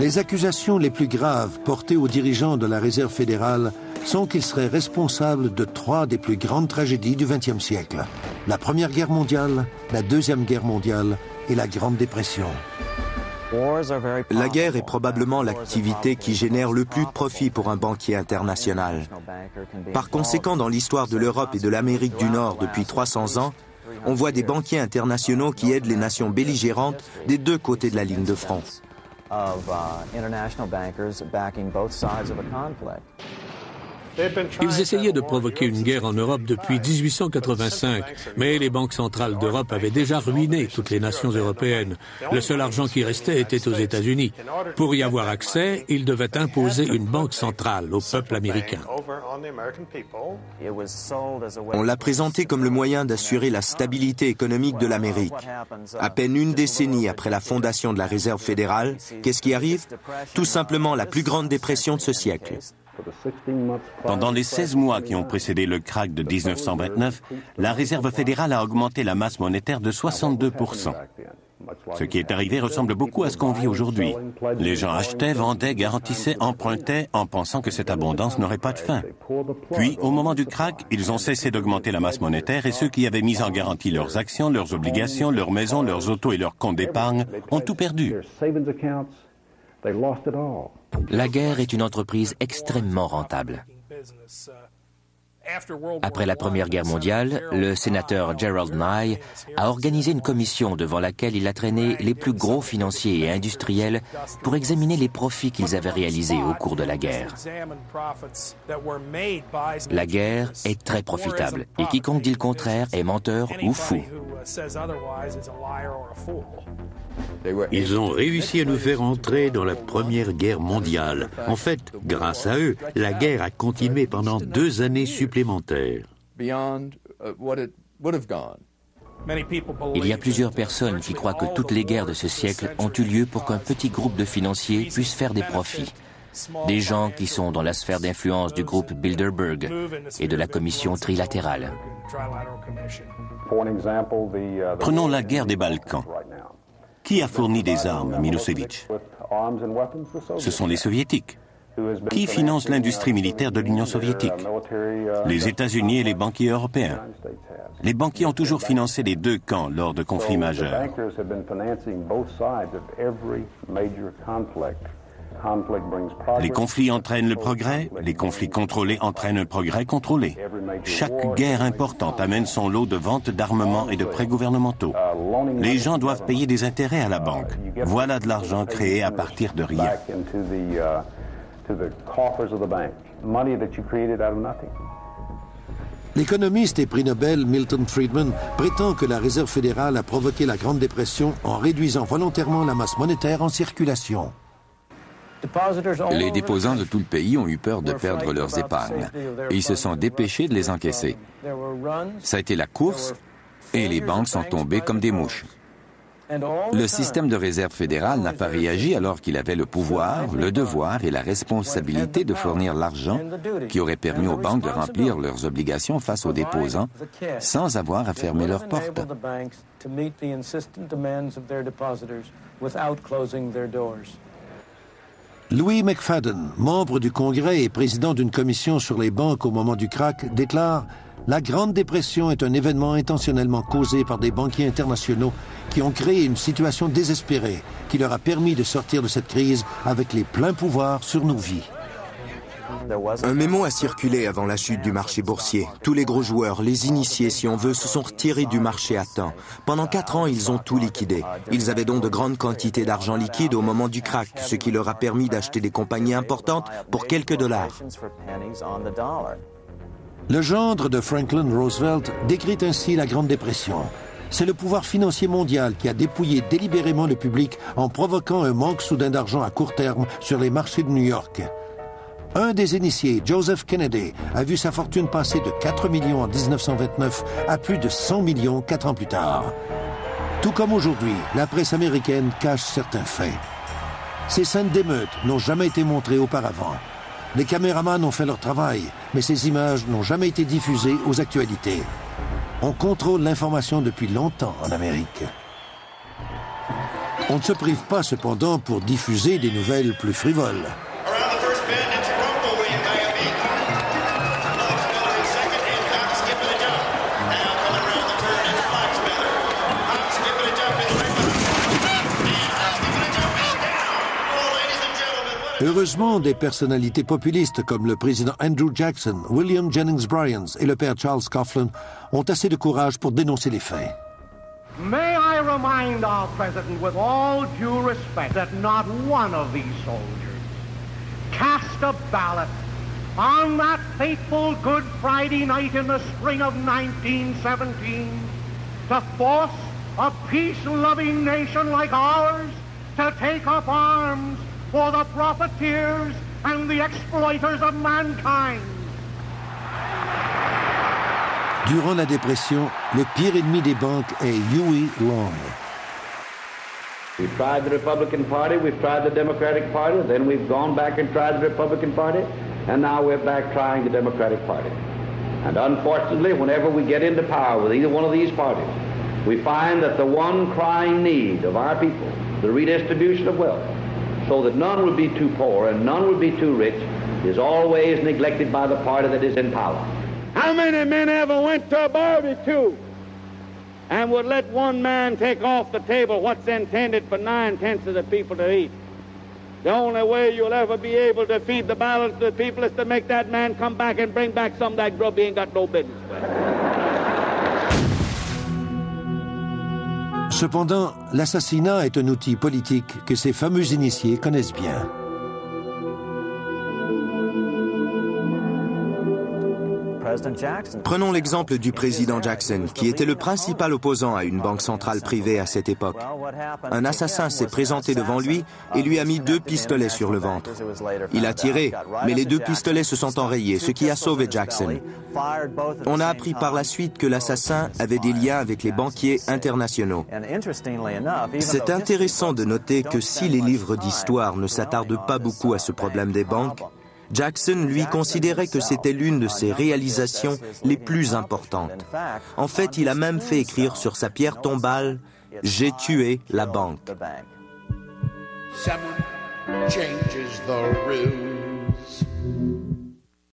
Les accusations les plus graves portées aux dirigeants de la Réserve fédérale sont qu'ils seraient responsables de 3 des plus grandes tragédies du XXe siècle. La Première Guerre mondiale, la Deuxième Guerre mondiale et la Grande Dépression. La guerre est probablement l'activité qui génère le plus de profit pour un banquier international. Par conséquent, dans l'histoire de l'Europe et de l'Amérique du Nord depuis 300 ans, on voit des banquiers internationaux qui aident les nations belligérantes des deux côtés de la ligne de front. Ils essayaient de provoquer une guerre en Europe depuis 1885, mais les banques centrales d'Europe avaient déjà ruiné toutes les nations européennes. Le seul argent qui restait était aux États-Unis. Pour y avoir accès, ils devaient imposer une banque centrale au peuple américain. On l'a présenté comme le moyen d'assurer la stabilité économique de l'Amérique. À peine une décennie après la fondation de la Réserve fédérale, qu'est-ce qui arrive? Tout simplement la plus grande dépression de ce siècle. Pendant les 16 mois qui ont précédé le krach de 1929, la Réserve fédérale a augmenté la masse monétaire de 62%. Ce qui est arrivé ressemble beaucoup à ce qu'on vit aujourd'hui. Les gens achetaient, vendaient, garantissaient, empruntaient en pensant que cette abondance n'aurait pas de fin. Puis, au moment du krach, ils ont cessé d'augmenter la masse monétaire et ceux qui avaient mis en garantie leurs actions, leurs obligations, leurs maisons, leurs autos et leurs comptes d'épargne ont tout perdu. La guerre est une entreprise extrêmement rentable. Après la Première Guerre mondiale, le sénateur Gerald Nye a organisé une commission devant laquelle il a traîné les plus gros financiers et industriels pour examiner les profits qu'ils avaient réalisés au cours de la guerre. La guerre est très profitable et quiconque dit le contraire est menteur ou fou. Ils ont réussi à nous faire entrer dans la Première Guerre mondiale. En fait, grâce à eux, la guerre a continué pendant 2 années supplémentaires. Il y a plusieurs personnes qui croient que toutes les guerres de ce siècle ont eu lieu pour qu'un petit groupe de financiers puisse faire des profits. Des gens qui sont dans la sphère d'influence du groupe Bilderberg et de la commission trilatérale. Prenons la guerre des Balkans. Qui a fourni des armes à Milosevic? Ce sont les Soviétiques. Qui finance l'industrie militaire de l'Union soviétique? Les États-Unis et les banquiers européens. Les banquiers ont toujours financé les deux camps lors de conflits majeurs. Les conflits entraînent le progrès, les conflits contrôlés entraînent un progrès contrôlé. Chaque guerre importante amène son lot de ventes d'armements et de prêts gouvernementaux. Les gens doivent payer des intérêts à la banque. Voilà de l'argent créé à partir de rien. L'économiste et prix Nobel Milton Friedman prétend que la Réserve fédérale a provoqué la Grande Dépression en réduisant volontairement la masse monétaire en circulation. Les déposants de tout le pays ont eu peur de perdre leurs épargnes et ils se sont dépêchés de les encaisser. Ça a été la course et les banques sont tombées comme des mouches. Le système de réserve fédérale n'a pas réagi alors qu'il avait le pouvoir, le devoir et la responsabilité de fournir l'argent qui aurait permis aux banques de remplir leurs obligations face aux déposants sans avoir à fermer leurs portes. Louis McFadden, membre du Congrès et président d'une commission sur les banques au moment du krach, déclare « La Grande Dépression est un événement intentionnellement causé par des banquiers internationaux qui ont créé une situation désespérée qui leur a permis de sortir de cette crise avec les pleins pouvoirs sur nos vies. » Un mémo a circulé avant la chute du marché boursier. Tous les gros joueurs, les initiés si on veut, se sont retirés du marché à temps. Pendant 4 ans, ils ont tout liquidé. Ils avaient donc de grandes quantités d'argent liquide au moment du krach, ce qui leur a permis d'acheter des compagnies importantes pour quelques dollars. Le gendre de Franklin Roosevelt décrit ainsi la Grande Dépression. C'est le pouvoir financier mondial qui a dépouillé délibérément le public en provoquant un manque soudain d'argent à court terme sur les marchés de New York. Un des initiés, Joseph Kennedy, a vu sa fortune passer de 4 millions en 1929 à plus de 100 millions 4 ans plus tard. Tout comme aujourd'hui, la presse américaine cache certains faits. Ces scènes d'émeutes n'ont jamais été montrées auparavant. Les caméramans ont fait leur travail, mais ces images n'ont jamais été diffusées aux actualités. On contrôle l'information depuis longtemps en Amérique. On ne se prive pas cependant pour diffuser des nouvelles plus frivoles. Heureusement, des personnalités populistes comme le président Andrew Jackson, William Jennings Bryan et le père Charles Coughlin ont assez de courage pour dénoncer les faits. May I remind our president with all due respect that not one of these soldiers cast a ballot on that fateful Good Friday night in the spring of 1917 to force a peace-loving nation like ours to take up arms for the profiteers and the exploiters of mankind. Durant la dépression, le pire ennemi des banques est Huey Long. We've tried the Republican Party, we've tried the Democratic Party, then we've gone back and tried the Republican Party, and now we're back trying the Democratic Party. And unfortunately, whenever we get into power with either one of these parties, we find that the one crying need of our people, the redistribution of wealth, so that none would be too poor and none would be too rich, is always neglected by the party that is in power. How many men ever went to a barbecue and would let one man take off the table what's intended for 9/10 of the people to eat? The only way you'll ever be able to feed the balance of the people is to make that man come back and bring back some of that grub he ain't got no business with. Cependant, l'assassinat est un outil politique que ces fameux initiés connaissent bien. Prenons l'exemple du président Jackson, qui était le principal opposant à une banque centrale privée à cette époque. Un assassin s'est présenté devant lui et lui a mis 2 pistolets sur le ventre. Il a tiré, mais les 2 pistolets se sont enrayés, ce qui a sauvé Jackson. On a appris par la suite que l'assassin avait des liens avec les banquiers internationaux. C'est intéressant de noter que si les livres d'histoire ne s'attardent pas beaucoup à ce problème des banques, Jackson, lui, considérait que c'était l'une de ses réalisations les plus importantes. En fait, il a même fait écrire sur sa pierre tombale « J'ai tué la banque ». Someone changes the rules.